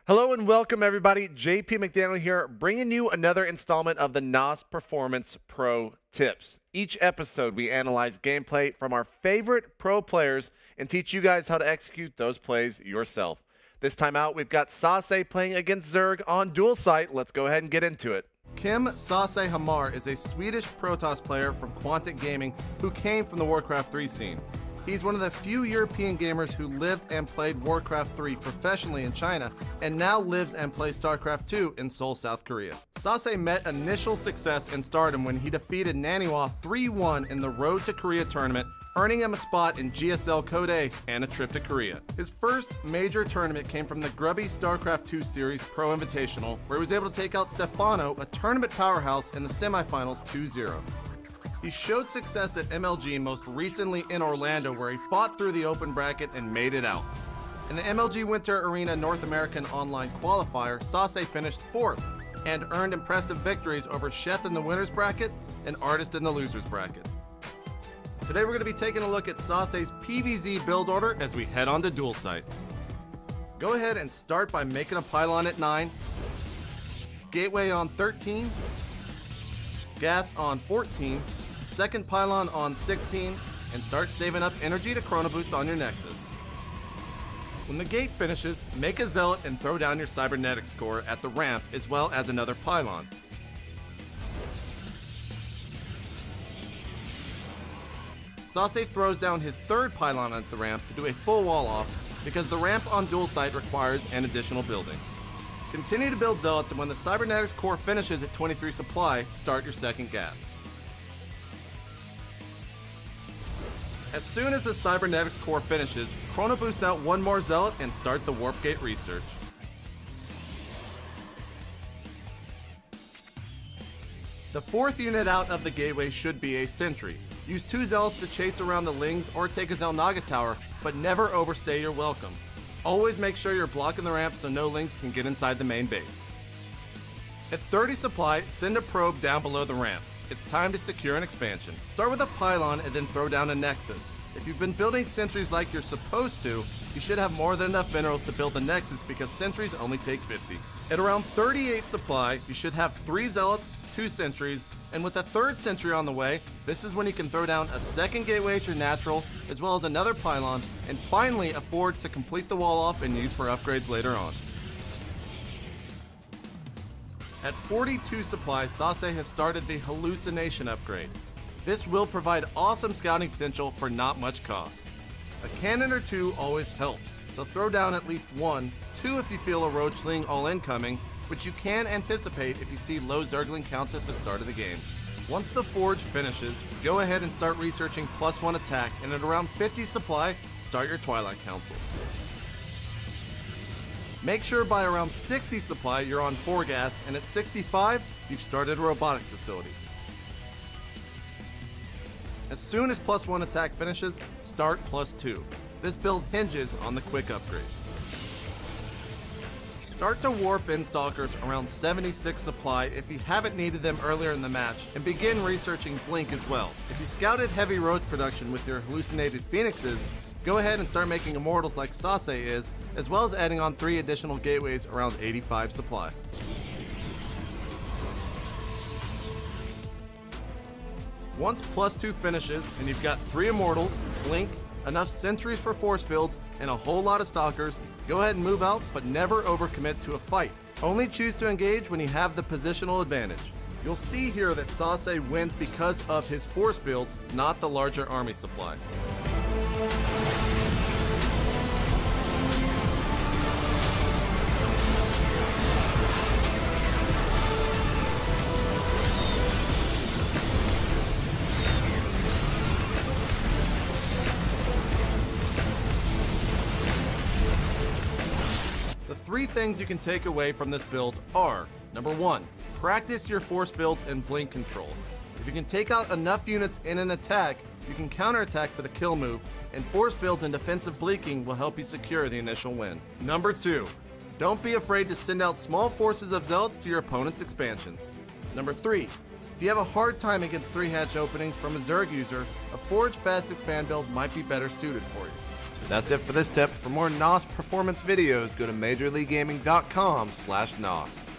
Hello and welcome everybody, JP McDaniel here, bringing you another installment of the NOS Performance Pro Tips. Each episode we analyze gameplay from our favorite pro players and teach you guys how to execute those plays yourself. This time out we've got Sase playing against Zerg on dual site. Let's go ahead and get into it. Kim Sase Hamar is a Swedish Protoss player from Quantic Gaming who came from the Warcraft 3 scene. He's one of the few European gamers who lived and played Warcraft 3 professionally in China and now lives and plays Starcraft 2 in Seoul, South Korea. Sase met initial success in stardom when he defeated Naniwa 3-1 in the Road to Korea tournament, earning him a spot in GSL Code A and a trip to Korea. His first major tournament came from the grubby StarCraft 2 Series Pro Invitational, where he was able to take out Stefano, a tournament powerhouse, in the semifinals 2-0. He showed success at MLG most recently in Orlando, where he fought through the open bracket and made it out. In the MLG Winter Arena North American Online Qualifier, Sase finished 4th and earned impressive victories over Sheth in the winner's bracket and Artist in the loser's bracket. Today we're going to be taking a look at Sase's PvZ build order as we head on to dual site. Go ahead and start by making a pylon at 9, gateway on 13, gas on 14, second pylon on 16, and start saving up energy to chrono boost on your Nexus. When the gate finishes, make a zealot and throw down your cybernetics core at the ramp as well as another pylon. Sase throws down his third pylon at the ramp to do a full wall off because the ramp on dual site requires an additional building. Continue to build zealots, and when the cybernetics core finishes at 23 supply, start your second gas. As soon as the cybernetics core finishes, chrono boost out one more zealot and start the warp gate research. The fourth unit out of the gateway should be a sentry. Use 2 zealots to chase around the Lings or take a Xel'Naga tower, but never overstay your welcome. Always make sure you're blocking the ramp so no Lings can get inside the main base. At 30 supply, send a probe down below the ramp. It's time to secure an expansion. Start with a pylon and then throw down a Nexus. If you've been building sentries like you're supposed to, you should have more than enough minerals to build a Nexus because sentries only take 50. At around 38 supply, you should have 3 zealots, 2 sentries, and with a third sentry on the way, this is when you can throw down a second gateway to natural, as well as another pylon, and finally a forge to complete the wall off and use for upgrades later on. At 42 supply, Sase has started the hallucination upgrade. This will provide awesome scouting potential for not much cost. A cannon or 2 always helps, so throw down at least 1, 2 if you feel a roachling all incoming, which you can anticipate if you see low Zergling counts at the start of the game. Once the forge finishes, go ahead and start researching +1 attack, and at around 50 supply, start your Twilight Council. Make sure by around 60 supply you're on 4 gas, and at 65, you've started a robotics facility. As soon as +1 attack finishes, start +2. This build hinges on the quick upgrades. Start to warp in Stalkers around 76 supply if you haven't needed them earlier in the match, and begin researching Blink as well. If you scouted heavy roach production with your hallucinated Phoenixes, go ahead and start making immortals like Sase is, as well as adding on 3 additional gateways around 85 supply. Once +2 finishes and you've got 3 immortals, Blink, enough sentries for force fields, and a whole lot of stalkers, go ahead and move out, but never overcommit to a fight. Only choose to engage when you have the positional advantage. You'll see here that Sase wins because of his force fields, not the larger army supply. The 3 things you can take away from this build are: number 1, practice your force fields and blink control. If you can take out enough units in an attack, you can counterattack for the kill move, and force fields and defensive blinking will help you secure the initial win. Number 2, don't be afraid to send out small forces of zealots to your opponent's expansions. Number 3, if you have a hard time against 3 hatch openings from a Zerg user, a Forge Fast Expand build might be better suited for you. That's it for this tip. For more NOS performance videos, go to MajorLeagueGaming.com/NOS.